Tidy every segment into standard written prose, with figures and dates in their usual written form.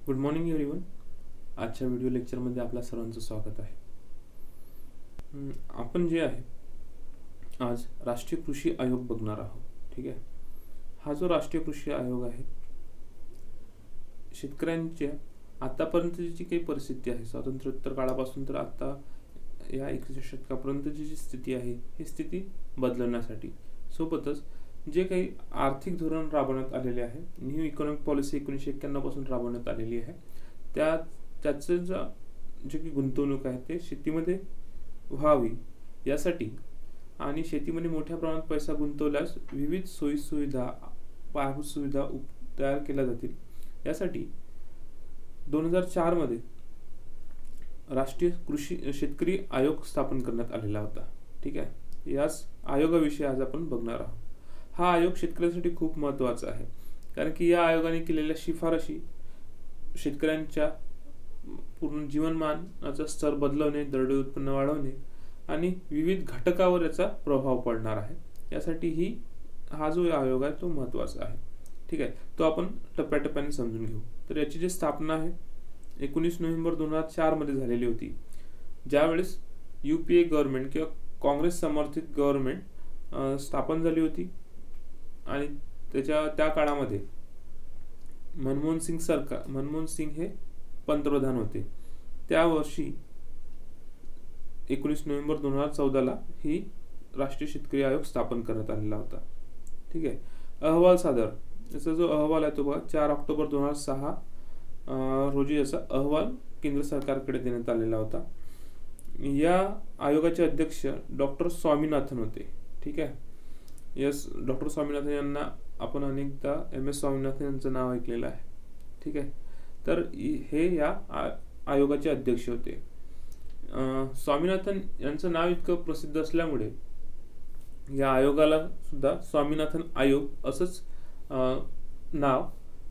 Good morning everyone. आजच्या video लेक्चरमध्ये आपल्या सर्वांचं स्वागत आहे. आपण जे आहे आज राष्ट्रीय कृषी आयोग बघणार आहोत. ठीक आहे. हा जो राष्ट्रीय कृषी आयोग आहे, शेतकऱ्यांच्या आतापर्यंतची जी काही परिस्थिती आहे, स्वातंत्र्योत्तर काळापासून तर आता या 21व्या शतकापर्यंतची जी स्थिती आहे, ही स्थिती बदलण्यासाठी सोबतच जे काही आर्थिक धोरण राबवण्यात आलेले आहे, न्यू इकॉनॉमिक पॉलिसी 1991 पासून राबवण्यात आलेली आहे, त्याचं जे काही गुंतवणूक आहे ते शेतीमध्ये व्हावी यासाठी आणि शेतीमध्ये मोठ्या प्रमाणात पैसा गुंतवल्यास विविध सोयी सुविधा, पायाभूत सुविधा तयार केल्या जातील यासाठी 2004 मध्ये राष्ट्रीय कृषी शेतकरी आयोग स्थापन करण्यात आलेला होता. ठीक आहे. याच आयोगाविषयी आज आपण बघणार आहोत. हा आयोग शेतकऱ्यांसाठी खूप महत्त्वाचा आहे, कारण की या आयोगाने केलेल्या शिफारशी शेतकऱ्यांच्या पूर्ण जीवनमानाचा स्तर बदलवणे, दरडोई उत्पन्न वाढवणे आणि विविध घटकावर याचा प्रभाव पडणार आहे. यासाठी हा जो आयोग आहे तो महत्त्वाचा आहे. ठीक आहे. तो आपण टप्प्याटप्प्याने समजून घेऊ. तर याची जी स्थापना आहे 19 नोव्हेंबर 2004 मध्ये झालेली होती, ज्यावेळेस UPA गव्हर्नमेंट किंवा काँग्रेस समर्थित गव्हर्नमेंट स्थापन झाली होती आणि त्या काळामध्ये मनमोहन सिंग हे पंतप्रधान होते. त्या वर्षी 19 नोव्हेंबर 2014 ही राष्ट्रीय शेतकरी आयोग स्थापन करण्यात आलेला होता. ठीक आहे. अहवाल सादर, याचा जो अहवाल आहे तो बघा 4 ऑक्टोबर 2006 रोजी याचा अहवाल केंद्र सरकारकडे देण्यात आलेला होता. या आयोगाचे अध्यक्ष डॉक्टर स्वामीनाथन होते. ठीक आहे. डॉक्टर स्वामीनाथन यांना आपण अनेकदा MS स्वामीनाथन यांचं नाव ऐकलेलं आहे. ठीक आहे. तर हे या आयोगाचे अध्यक्ष होते. स्वामीनाथन यांचं नाव इतकं प्रसिद्ध असल्यामुळे या आयोगाला सुद्धा स्वामीनाथन आयोग असंच नाव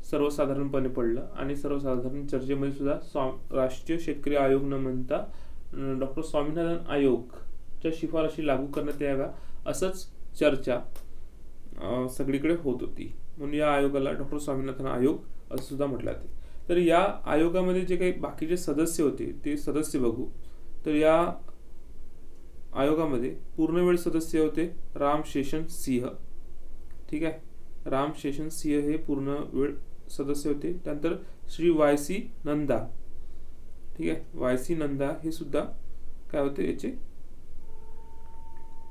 सर्वसाधारणपणे पडलं आणि सर्वसाधारण चर्चेमध्ये सुद्धा राष्ट्रीय शेतकरी आयोग न म्हणता डॉक्टर स्वामीनाथन आयोगच्या शिफारशी लागू करण्यात याव्या असंच चर्चा सगळीकडे होत होती. म्हणून या आयोगाला डॉक्टर स्वामीनाथन आयोग असं सुद्धा म्हटलं जाते. तर या आयोगामध्ये जे काही बाकीचे सदस्य होते ते सदस्य बघू. तर या आयोगामध्ये पूर्णवेळ सदस्य होते राम शेषन सिंह. ठीक आहे. राम शेषन सिंह हे पूर्णवेळ सदस्य होते. त्यानंतर श्री YC नंदा. ठीक आहे. YC नंदा हे सुद्धा काय होते, याचे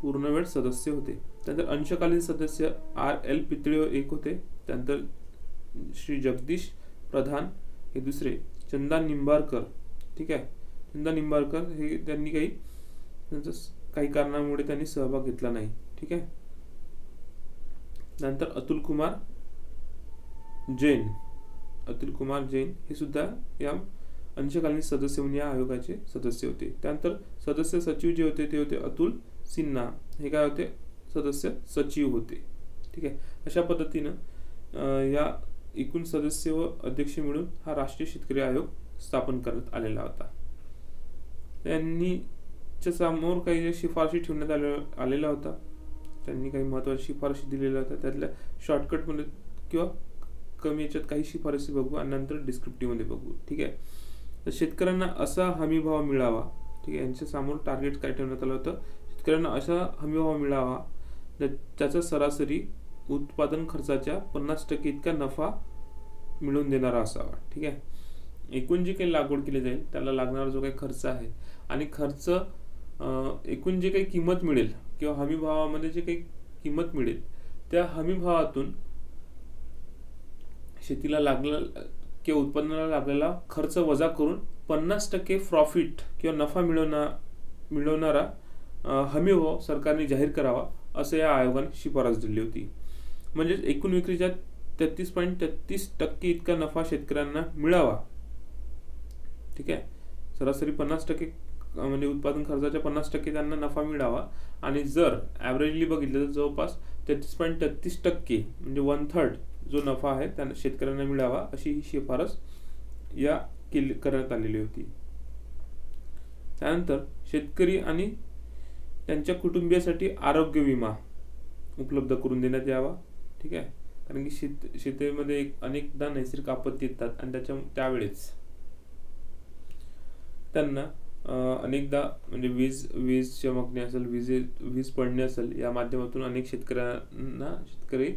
पूर्णवेळ सदस्य होते. त्यानंतर अंशकालीन सदस्य RL पितळे एक होते. त्यानंतर श्री जगदीश प्रधान हे दुसरे. चंदा निंबाळकर. ठीक आहे. चंदा निंबाळकर हे त्यांनी काही कारणामुळे त्यांनी सहभाग घेतला नाही. ठीक आहे. नंतर अतुल कुमार जैन हे सुद्धा या अंशकालीन सदस्य म्हणून या आयोगाचे सदस्य होते. त्यानंतर सदस्य सचिव जे होते ते होते अतुल सिन्हा. हे काय होते, सदस्य सचिव होते. ठीक आहे. अशा पद्धतीनं या एकूण सदस्य व अध्यक्ष मिळून हा राष्ट्रीय शेतकरी आयोग स्थापन करण्यात आलेला होता. त्यांनी समोर काही शिफारशी ठेवण्यात आलेला होता. त्यांनी काही महत्त्वाच्या शिफारशी दिलेल्या होत्या. त्यातल्या शॉर्टकटमध्ये किंवा कमी याच्यात काही शिफारशी बघू आणि नंतर डिस्क्रिप्टिव्ह मध्ये बघू. ठीक आहे. तर शेतकऱ्यांना असा हमीभाव मिळावा. ठीक आहे. यांच्या समोर टार्गेट काय ठेवण्यात आलं होतं, शेतकऱ्यांना असा हमीभाव मिळावा त्याचा सरासरी उत्पादन खर्चाच्या 50% इतका नफा मिळवून देणारा असावा. ठीक आहे. एकूण जे काही लागवड केली जाईल त्याला लागणारा जो काही खर्च आहे आणि खर्च एकूण जे काही किंमत मिळेल किंवा हमीभावामध्ये जे काही किंमत मिळेल त्या हमीभावातून शेतीला लागलेला किंवा उत्पन्नाला लागलेला खर्च वजा करून 50% प्रॉफिट किंवा नफा मिळवणारा हमीभाव सरकारने जाहीर करावा असं या आयोगाने शिफारस दिली होती. म्हणजे एकूण विक्रीच्या 33.33% इतका नफा शेतकऱ्यांना मिळावा. ठीक आहे. सरासरी 50% म्हणजे उत्पादन खर्चाच्या 50% त्यांना नफा मिळावा आणि जर ॲव्हरेजली बघितलं तर जवळपास 33.33% म्हणजे 1/3 जो नफा आहे त्यांना शेतकऱ्यांना मिळावा अशी ही शिफारस करण्यात आलेली होती. त्यानंतर शेतकरी आणि त्यांच्या कुटुंबियासाठी आरोग्य विमा उपलब्ध करून देण्यात यावा. ठीक आहे. कारण की शेतीमध्ये अनेकदा नैसर्गिक आपत्ती येतात आणि त्यावेळेस त्यांना अनेकदा म्हणजे वीज चमकणे असेल, वीज पडणे असेल, या माध्यमातून अनेक शेतकरी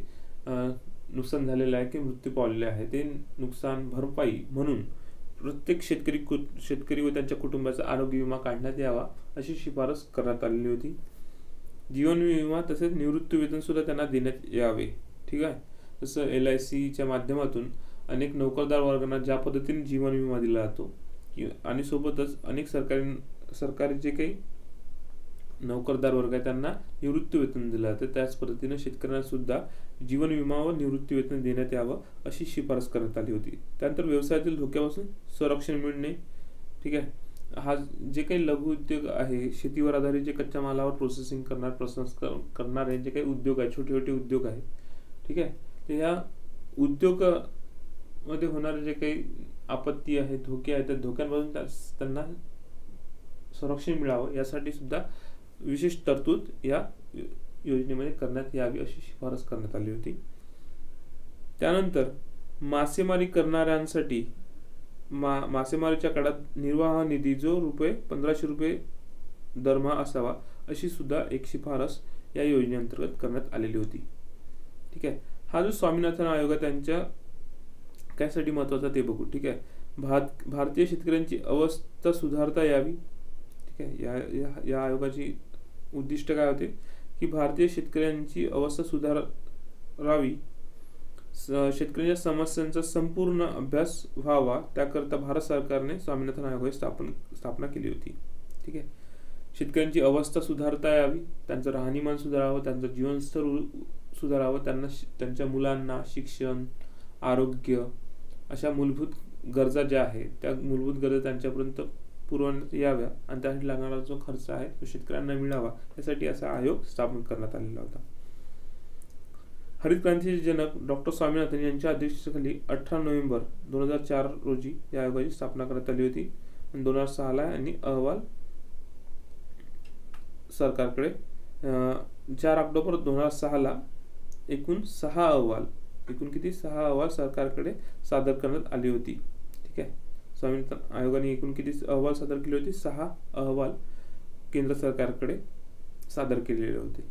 नुकसान झालेलं आहे की मृत्यू पावलेले आहे. ते नुकसान भरपाई म्हणून प्रत्येक शेतकरी व त्यांच्या कुटुंबाचा आरोग्य विमा काढण्यात यावा अशी शिफारस करण्यात आलेली होती. जीवन विमा तसेच निवृत्ती वेतन सुद्धा त्यांना देण्यात यावे. ठीक आहे. जसं LICच्या माध्यमातून अनेक नोकरदार वर्गांना ज्या पद्धतीने जीवन विमा दिला जातो आणि सोबतच अनेक सरकारी जे काही नोकरदार वर्ग आहे त्यांना निवृत्ती वेतन दिलं जातं, त्याच पद्धतीने शेतकऱ्यांना सुद्धा जीवन विमा व निवृत्ती वेतन देण्यात यावं अशी शिफारस करण्यात आली होती. त्यानंतर व्यवसायातील धोक्यापासून संरक्षण मिळणे. ठीक आहे. हा जे काही लघु उद्योग आहे, शेतीवर आधारित जे कच्च्या मालावर प्रोसेसिंग करणारे जे काही उद्योग आहे, छोटे छोटे उद्योग आहे. ठीक आहे. तर ह्या उद्योगामध्ये होणारे जे काही आपत्ती आहे, धोके आहेत, त्या धोक्यांपासून त्यांना संरक्षण मिळावं यासाठी सुद्धा विशेष तरतूद या योजनेमध्ये करण्यात यावी अशी शिफारस करण्यात आली होती. त्यानंतर मासेमारी करणाऱ्यांसाठी मासेमारीच्या काळात निर्वाह निधी जो ₹1500 दरमहा असावा अशी सुद्धा एक शिफारस या योजनेअंतर्गत करण्यात आलेली होती. ठीक आहे. हा जो स्वामीनाथन आयोग आहे त्यांच्या कायसाठी महत्वाचा ते बघू. ठीक आहे. भारतीय शेतकऱ्यांची अवस्था सुधारता यावी. ठीक आहे. या आयोगाची उद्दिष्ट काय होते की भारतीय शेतकऱ्यांची अवस्था सुधारावी, शेतकऱ्यांच्या समस्यांचा संपूर्ण अभ्यास व्हावा, त्याकरता भारत सरकारने स्वामीनाथन आयोगाची स्थापना केली होती. ठीक आहे. शेतकऱ्यांची अवस्था सुधारता यावी, त्यांचं राहणीमान सुधारावं, त्यांचं जीवनस्तर सुधारावं, त्यांच्या मुलांना शिक्षण, आरोग्य अशा मूलभूत गरजा ज्या आहेत त्या मूलभूत गरजा त्यांच्यापर्यंत पुरवण्यात याव्या आणि त्यासाठी लागणारा जो खर्च आहे तो शेतकऱ्यांना मिळावा यासाठी असा आयोग स्थापन करण्यात आलेला होता. हरित क्रांतीचे जनक डॉक्टर स्वामीनाथन यांच्या अध्यक्षतेखाली 18 नोव्हेंबर 2004 रोजी या आयोगाची स्थापना करण्यात आली होती आणि 2006 यांनी अहवाल सरकारकडे 4 ऑक्टोबर 2006 एकूण 6 अहवाल सरकारकडे सादर करण्यात आली होती. ठीक आहे. स्वामीनाथन आयोगाने एकूण किती अहवाल सादर केले होते? 6 अहवाल केंद्र सरकारकडे सादर केलेले होते.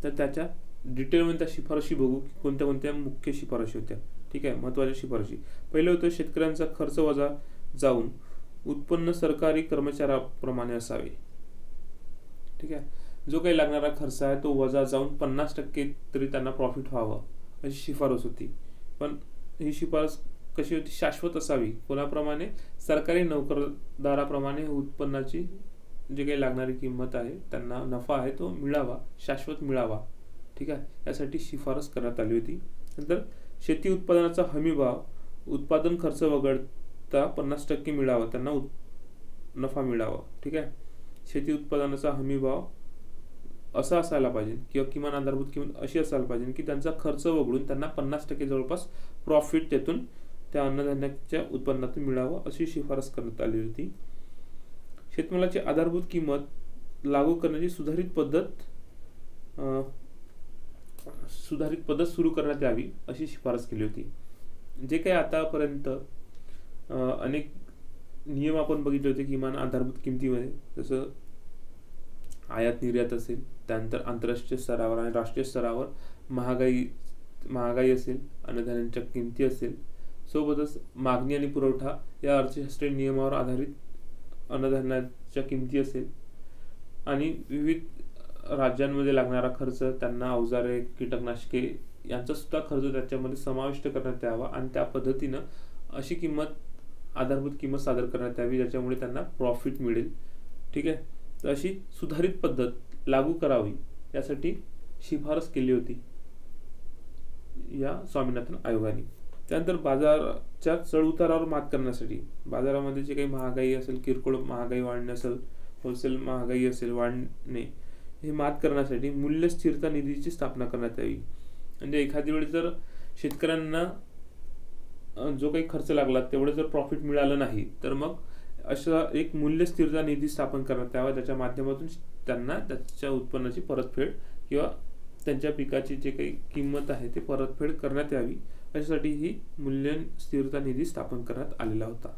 तर त्याच्या डिटेलमध्ये त्या शिफारशी बघू की कोणत्या कोणत्या मुख्य शिफारशी होत्या. ठीक आहे. महत्त्वाच्या शिफारशी. पहिलं होतं शेतकऱ्यांचा खर्च वजा जाऊन उत्पन्न सरकारी कर्मचाऱ्याप्रमाणे असावे. ठीक आहे. जो काही लागणारा खर्च आहे तो वजा जाऊन 50% तरी त्यांना प्रॉफिट व्हावं अशी शिफारस होती. पण ही शिफारस कशी होती? शाश्वत असावी. कोणाप्रमाणे? सरकारी नोकरदाराप्रमाणे उत्पन्नाची जे काही लागणारी किंमत आहे, त्यांना नफा आहे तो मिळावा, शाश्वत मिळावा. ठीक आहे. यासाठी शिफारस करण्यात आली होती. नंतर शेती उत्पादनाचा हमी भाव उत्पादन खर्च वगळता 50% मिळावा, त्यांना नफा मिळावा. ठीक आहे. शेती उत्पादनाचा हमी भाव असा असायला पाहिजे किंवा किमान आधारभूत किंमत अशी असायला पाहिजे की त्यांचा खर्च वगळून त्यांना 50% जवळपास प्रॉफिट त्यातून त्या अन्नधान्याच्या उत्पन्नातून मिळावं अशी शिफारस करण्यात आली होती. शेतमालाची आधारभूत किंमत लागू करण्याची सुधारित पद्धत सुरू करण्यात यावी अशी शिफारस केली होती. जे काही आतापर्यंत अनेक नियम आपण बघितले होते किमान आधारभूत किमतीमध्ये, जसं आयात निर्यात असेल, त्यानंतर आंतरराष्ट्रीय स्तरावर आणि राष्ट्रीय स्तरावर महागाई असेल, अन्नधान्यांच्या किमती असेल, सोबतच मागणी आणि पुरवठा या अर्थशास्त्रीय नियमावर आधारित अन्नधान्याच्या किमती असेल आणि विविध राज्यांमध्ये लागणारा खर्च, त्यांना अवजारे, कीटकनाशके यांचा सुद्धा खर्च त्याच्यामध्ये समाविष्ट करण्यात यावा आणि त्या पद्धतीनं अशी आधारभूत किंमत सादर करण्यात यावी ज्याच्यामुळे त्यांना प्रॉफिट मिळेल. ठीक आहे. तर अशी सुधारित पद्धत लागू करावी यासाठी शिफारस केली होती या स्वामीनाथन आयोगाने. त्यानंतर बाजाराच्या चढउतारावर मात करण्यासाठी बाजारामध्ये जे काही महागाई असेल, किरकोळ महागाई वाढणे असेल, होलसेल महागाई असेल वाढणे, हे मात करण्यासाठी मूल्य स्थिरता निधीची स्थापना करण्यात यावी. म्हणजे एखादी वेळी जर शेतकऱ्यांना जो काही खर्च लागला तेवढं जर प्रॉफिट मिळालं नाही तर मग अशा एक मूल्य स्थिरता निधी स्थापन करण्यात यावा, त्याच्या माध्यमातून त्यांना त्याच्या उत्पन्नाची परतफेड किंवा त्यांच्या पिकाची जे काही किंमत आहे ते परतफेड करण्यात यावी यासाठी ही मूल्य स्थिरता निधी स्थापन करण्यात आलेला होता.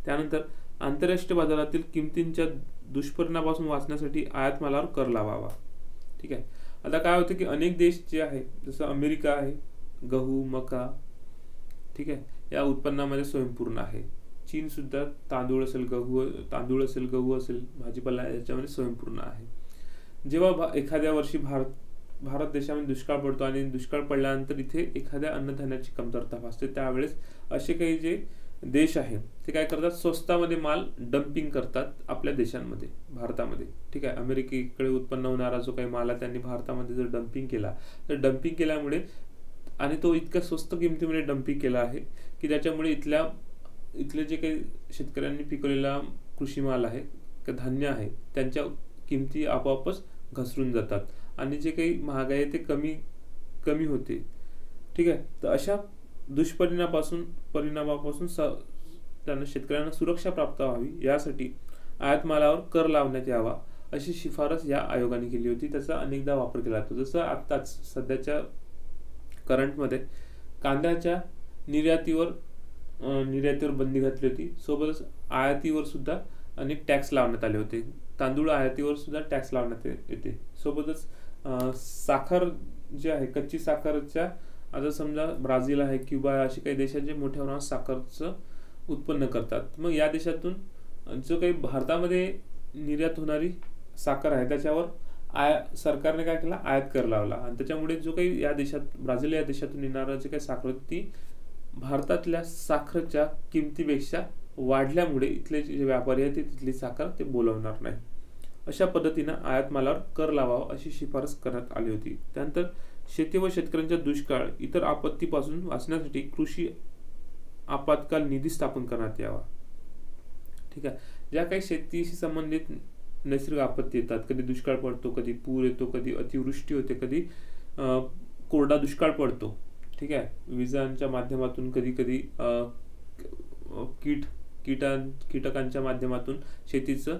त्यानंतर आंतरराष्ट्रीय बाजारातील किमतींच्या दुष्परिणामापासून वाचण्यासाठी आयात मालावर कर लावावा. ठीक आहे. आता काय होतं की अनेक देश जे आहे, जसं अमेरिका आहे, गहू, मका, ठीक आहे, या उत्पन्नामध्ये स्वयंपूर्ण आहे. चीन सुद्धा तांदूळ असेल, गहू असेल, भाजीपाला याच्यामध्ये स्वयंपूर्ण आहे. जेव्हा एखाद्या वर्षी भारत देशामध्ये दुष्काळ पडतो आणि दुष्काळ पडल्यानंतर इथे एखाद्या अन्नधान्याची कमतरता भासते, त्यावेळेस असे काही जे देश आहे ते काय करतात, स्वस्तामध्ये माल डम्पिंग करतात आपल्या देशांमध्ये, भारतामध्ये. ठीक आहे. अमेरिकेकडे उत्पन्न होणारा जो काही माल आहे त्यांनी भारतामध्ये जर डम्पिंग केला, तर डम्पिंग केल्यामुळे आणि तो इतक्या स्वस्त किमतीमध्ये डम्पिंग केला आहे की त्याच्यामुळे इथले जे काही शेतकऱ्यांनी पिकवलेला कृषी माल आहे, धान्य आहे, त्यांच्या किमती आपोआपच घसरून जातात आणि जे काही महागाई आहे ते कमी होते. ठीक आहे. तर अशा दुष्परिणामापासून त्यांना शेतकऱ्यांना सुरक्षा प्राप्त व्हावी यासाठी आयात मालावर कर लावण्यात यावा अशी शिफारस या आयोगाने केली होती. त्याचा अनेकदा वापर केला जातो. जसं आत्ताच सध्याच्या करंटमध्ये कांद्याच्या निर्यातीवर बंदी घातली होती. सोबतच आयातीवर सुद्धा अनेक टॅक्स लावण्यात आले होते. तांदूळ आयातीवर सुद्धा टॅक्स लावण्यात येते. सोबतच साखर जे आहे, कच्ची साखरच्या, आता समजा ब्राझील आहे, क्युबा आहे, असे काही देशात जे मोठ्या प्रमाणात साखरचं उत्पन्न करतात, मग या देशातून जो काही भारतामध्ये निर्यात होणारी साखर आहे त्याच्यावर सरकारने काय केला, आयात कर लावला. आणि त्याच्यामुळे जो काही या देशात, ब्राझील या देशातून येणारं जे काही साखर ती भारतातल्या साखरेच्या किमतीपेक्षा वाढल्यामुळे इथले जे व्यापारी आहेत ते तिथली साखर ते बोलवणार नाही. अशा पद्धतीनं आयात मालावर कर लावावा अशी शिफारस करण्यात आली होती. त्यानंतर शेती व शेतकऱ्यांच्या दुष्काळ इतर आपत्तीपासून वाचण्यासाठी कृषी आपत्काल निधी स्थापन करण्यात यावा. ठीक आहे. ज्या काही शेतीशी संबंधित नैसर्गिक आपत्ती येतात, कधी दुष्काळ पडतो, कधी पूर येतो, कधी अतिवृष्टी होते, कधी कोरडा दुष्काळ पडतो. ठीक आहे. विजांच्या माध्यमातून, कधी कधी कीटकांच्या माध्यमातून शेतीचं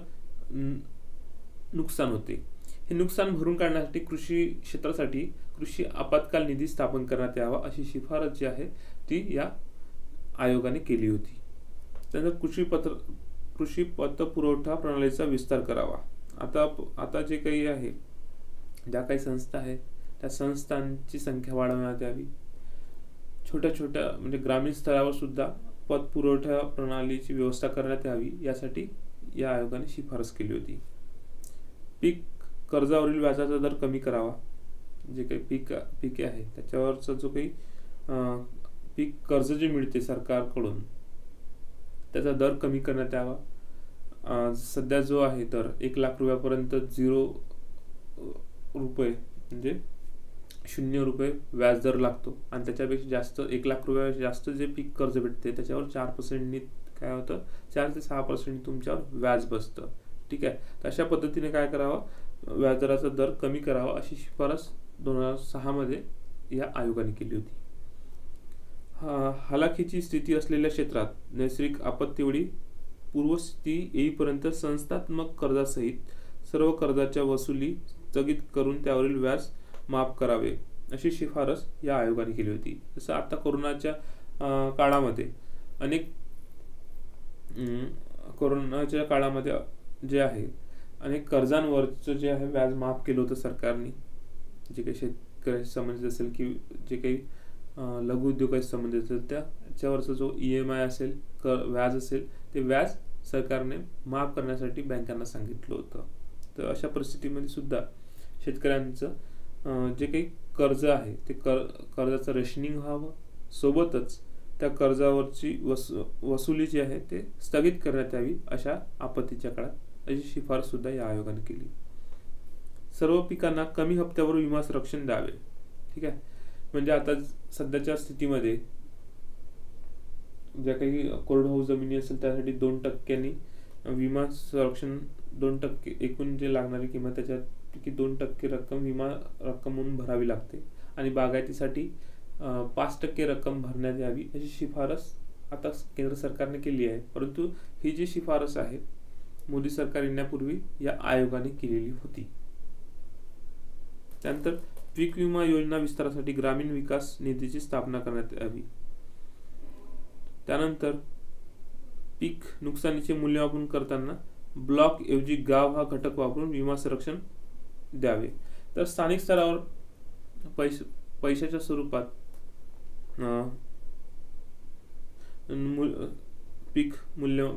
नुकसान होते. हे नुकसान भरून काढण्यासाठी कृषी क्षेत्रासाठी कृषी आपत्काल निधी स्थापन करण्यात यावा अशी शिफारस जी आहे ती या आयोगाने केली होती. त्यानंतर कृषी पतपुरवठा प्रणालीचा विस्तार करावा. आता जे काही आहे, ज्या काही संस्था आहेत त्या संस्थांची संख्या वाढवण्यात यावी. छोट्या म्हणजे ग्रामीण स्तरावर सुद्धा पतपुरवठा प्रणालीची व्यवस्था करण्यात यावी यासाठी या आयोगाने शिफारस केली होती. पीक कर्जावरील व्याजाचा दर कमी करावा. जे काही पिके आहे त्याच्यावरचा जो काही पीक कर्ज जे मिळते सरकारकडून त्याचा दर कमी करण्यात यावा. सध्या जो आहे दर 1 लाख रुपयापर्यंत 0 रुपये म्हणजे 0 रुपये व्याज दर लागतो आणि त्याच्यापेक्षा जास्त 1 लाख रुपयापेक्षा जास्त जे पीक कर्ज भेटते त्याच्यावर 4% काय होतं, 4 ते 6% तुमच्यावर व्याज बसतं. ठीक आहे. तर अशा पद्धतीने काय करावं, व्याजदराचा दर कमी करावा अशी शिफारस 2006 मध्ये या आयोगाने केली होती. हलाखीची स्थिती असलेल्या क्षेत्रात नैसर्गिक आपत्तीवेळी पूर्वस्थिती येईपर्यंत संस्थात्मक कर्जासहित सर्व कर्जाच्या वसुली स्थगित करून त्यावरील व्याज माफ करावे अशी शिफारस या आयोगाने केली होती. जसं आता कोरोनाच्या काळामध्ये जे आहे अनेक कर्जांवरचं जे आहे व्याज माफ केलं होतं सरकारने. जे काही शेतकऱ्याशी संबंधित असेल की जे काही लघु उद्योगाशी संबंधित असेल त्याच्यावरचा जो EMI असेल, व्याज असेल, ते व्याज सरकारने माफ करण्यासाठी बँकांना सांगितलं होतं. तर अशा परिस्थितीमध्ये सुद्धा शेतकऱ्यांचं जे काही कर्ज आहे ते कर्जाचं रेशनिंग व्हावं, सोबतच त्या कर्जावरची वसुली जी आहे ते स्थगित करण्यात यावी अशा आपत्तीच्या काळात अशी शिफारस सुद्धा या आयोगाने केली. सर्व पिकांना कमी हप्त्यावर विमा संरक्षण द्यावे. ठीक आहे. म्हणजे आता सध्याच्या स्थितीमध्ये ज्या काही कोरडवाहू जमिनी असेल त्यासाठी 2% विमा संरक्षण, 2% एकूण जे लागणारी किंमत त्याच्यापैकी 2% रक्कम विमा रक्कम म्हणून भरावी लागते आणि बागायतीसाठी 5% रक्कम भरण्यात यावी अशी शिफारस आता केंद्र सरकारने केली आहे. परंतु ही जी शिफारस आहे मोदी सरकार येण्यापूर्वी या आयोगाने केलेली होती. त्यानंतर पीक विमा योजना विस्तारासाठी ग्रामीण विकास निधीची स्थापना करण्यात यावी. त्यानंतर पीक नुकसानीचे मूल्यमापन करताना ब्लॉक ऐवजी गाव हा घटक वापरून विमा संरक्षण द्यावे. तर स्थानिक स्तरावर पैशाच्या स्वरूपात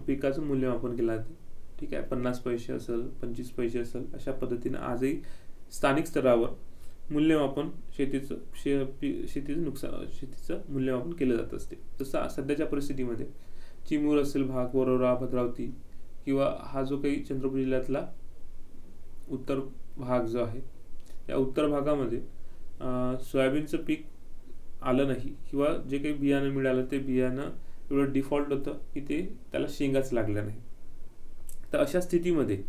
पिकाचं मूल्यमापन केलं जाते. ठीक आहे, 50 पैसे असेल, 25 पैसे असेल, अशा पद्धतीने आजही स्थानिक स्तरावर मूल्यमापन शेतीचं मूल्यमापन केलं जात असते. तसं सध्याच्या परिस्थितीमध्ये चिमूर असेल भाग, वरोरा, भद्रावती किंवा हा जो काही चंद्रपूर जिल्ह्यातला उत्तर भाग जो आहे, या उत्तर भागामध्ये सोयाबीनचं पीक आलं नाही किंवा जे काही बियाणं मिळालं ते बियाणं एवढं डिफॉल्ट होतं की ते त्याला शेंगाच लागल्या नाही. तर अशा स्थितीमध्ये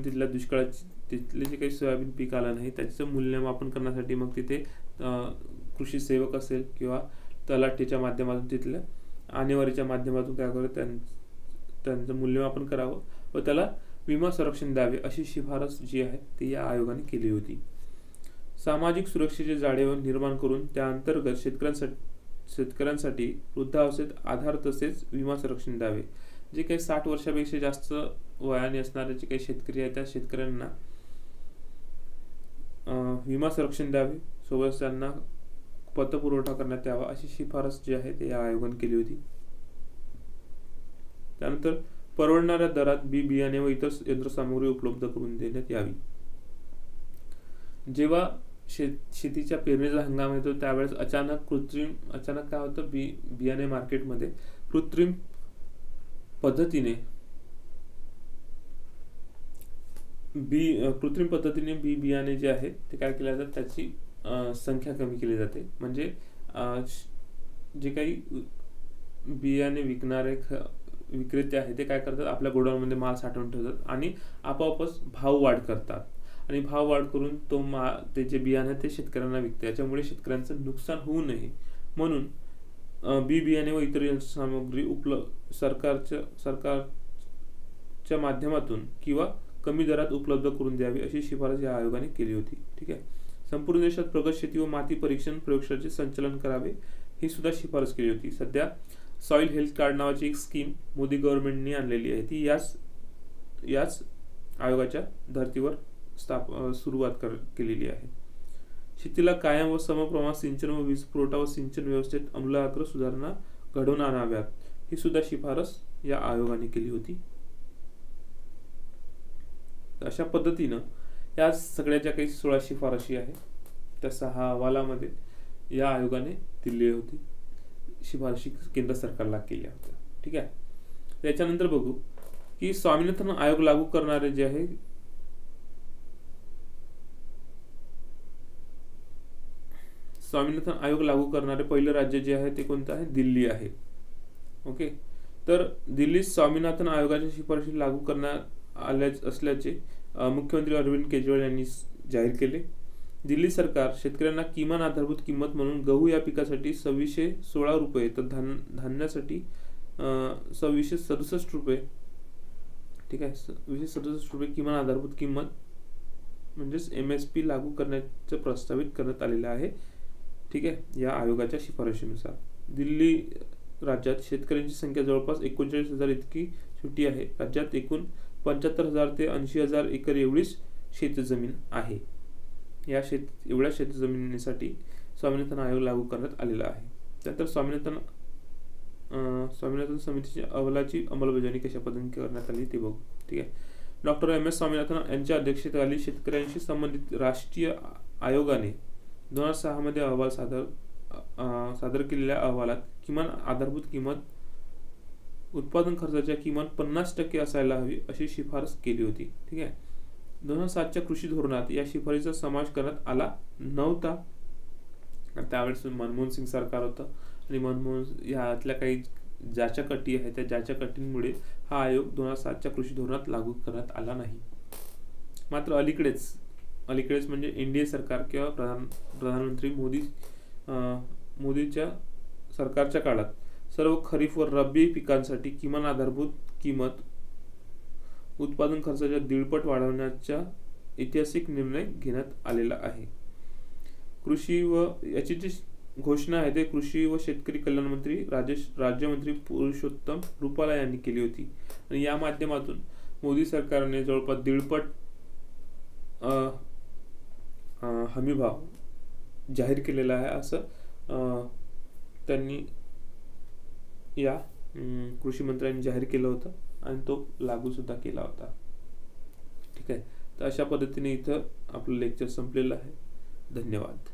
तिथल्या दुष्काळाची तिथले जे काही सोयाबीन पीक आलं नाही त्याचं मूल्यमापन करण्यासाठी मग तिथे कृषी सेवक असेल किंवा तलाठीच्या माध्यमातून तिथल्या आणेवारीच्या माध्यमातून काय करावं, त्यांचं मूल्यमापन करावं व त्याला विमा संरक्षण द्यावे अशी शिफारस जी आहे ती या आयोगाने केली होती. सामाजिक सुरक्षेचे जाळे निर्माण करून त्या अंतर्गत शेतकऱ्यांसाठी वृद्धावस्थेत आधार तसेच विमा संरक्षण द्यावे. जे काही 60 वर्षापेक्षा जास्त वयाने असणारे जे काही शेतकरी आहेत त्या शेतकऱ्यांना विमा संरक्षण द्यावे, सोबत त्यांना पतपुरवठा करण्यात यावा अशी शिफारस जी आहे ते या आयोगाने केली होती. त्यानंतर परवडणाऱ्या दरात बियाणे व इतर यंत्रसामुग्री उपलब्ध करून देण्यात यावी. जेव्हा शेतीच्या पेरणीचा हंगाम येतो त्यावेळेस अचानक काय होतं, बियाणे मार्केटमध्ये कृत्रिम पद्धतीने बियाणे जे आहे ते काय केले जातात, त्याची संख्या कमी केली जाते. म्हणजे जे काही बियाणे विकणारे विक्रेते आहेत ते काय करतात, आपल्या गोडाऊनमध्ये माल साठवून ठेवतात आणि आपोआपच भाव वाढ करतात आणि भाव वाढ करून ते जे बियाणे ते शेतकऱ्यांना विकते. याच्यामुळे शेतकऱ्यांचं नुकसान होऊ नये म्हणून बियाणे व इतर सामग्री सरकारच्या माध्यमातून किंवा कमी दरात उपलब्ध करून द्यावी अशी शिफारस या आयोगाने केली होती. ठीक आहे. संपूर्ण देशात प्रगत शेती व माती परीक्षण प्रयोगशाळेचे संचालन करावे ही सुद्धा शिफारस केली होती. सध्या सॉइल हेल्थ कार्ड नावाची एक स्कीम मोदी गव्हर्नमेंटने आणलेली आहे. ती याच आयोगाच्या धर्तीवर सुरुवात केलेली आहे. शेतीला कायम व समप्रमाणात सिंचन व वीज पुरवठा व सिंचन व्यवस्थेत आमूलाग्र सुधारणा घडवून आणाव्यात ही सुद्धा शिफारस या आयोगाने केली होती. अशा पद्धतीनं या सगळ्या ज्या काही 16 शिफारशी आहेत त्या 6 अहवालामध्ये या आयोगाने दिली होती, शिफारशी केंद्र सरकारला केल्या होत्या. ठीक आहे. त्याच्यानंतर बघू की स्वामीनाथन आयोग लागू करणारे जे आहे स्वामीनाथन आयोग लागू करणारे पहिलं राज्य जे आहे ते कोणतं आहे, दिल्ली आहे. ओके. तर दिल्लीत स्वामीनाथन आयोगाच्या शिफारशी लागू करण्यात आल्या असल्याचे मुख्यमंत्री अरविंद केजरीवाल यांनी जाहीर केले. दिल्ली सरकार शेतकऱ्यांना किमान आधारभूत किंमत म्हणून गहू या पिकासाठी 2616 रुपये तर धान्यासाठी 2667 रुपये, ठीक आहे, 2667 रुपये किमान आधारभूत किंमत म्हणजेच MSP लागू करण्याचे प्रस्तावित करण्यात आलेले आहे. ठीक आहे. या आयोगाच्या शिफारशीनुसार दिल्ली राज्यात शेतकऱ्यांची संख्या जवळपास 39,000 इतकी छोटी आहे. राज्यात एकूण 75,000 ते 80,000 एकर एवढीच शेतजमीन आहे. एवढ्या शेतजमिनीसाठी स्वामीनाथन आयोग लागू करण्यात आलेला आहे. त्यानंतर स्वामीनाथन समितीच्या अहवालाची अंमलबजावणी कशा पद्धतीने करण्यात आली ते बघू. ठीक आहे. डॉक्टर MS स्वामीनाथन यांच्या अध्यक्षतेखाली शेतकऱ्यांशी संबंधित राष्ट्रीय आयोगाने 2006 मध्ये अहवाल सादर केलेल्या अहवालात किमान आधारभूत किंमत उत्पादन खर्चाच्या किमान 50% असायला हवी अशी शिफारस केली होती. ठीक आहे. 2007च्या कृषी धोरणात या शिफारसीचा समावेश करण्यात आला नव्हता. त्यावेळेस मनमोहन सिंग सरकार होतं आणि मनमोहन यातल्या काही ज्याच्या कटी आहेत त्या ज्याच्या कटींमुळे हा आयोग 2007च्या कृषी धोरणात लागू करण्यात आला नाही. मात्र अलीकडेच म्हणजे NDA सरकार किंवा प्रधानमंत्री मोदीच्या सरकारच्या काळात सर्व खरीफ व रब्बी पिकांसाठी किमान आधारभूत किंमत उत्पादन खर्चाच्या 1.5 पट वाढवण्याच्या ऐतिहासिक निर्णय घेण्यात आलेला आहे. कृषी व याची जी घोषणा आहे ते कृषी व शेतकरी कल्याण मंत्री राज्यमंत्री पुरुषोत्तम रुपाला यांनी केली होती. आणि या माध्यमातून मोदी सरकारने जवळपास 1.5 हमीभाव जाहीर केलेला आहे, असं त्यांनी या कृषी मंत्र्यांनी जाहीर केलं होतं आणि तो लागू सुद्धा केला होता. ठीक आहे. तर अशा पद्धतीने इथं आपलं लेक्चर संपलेलं आहे. धन्यवाद.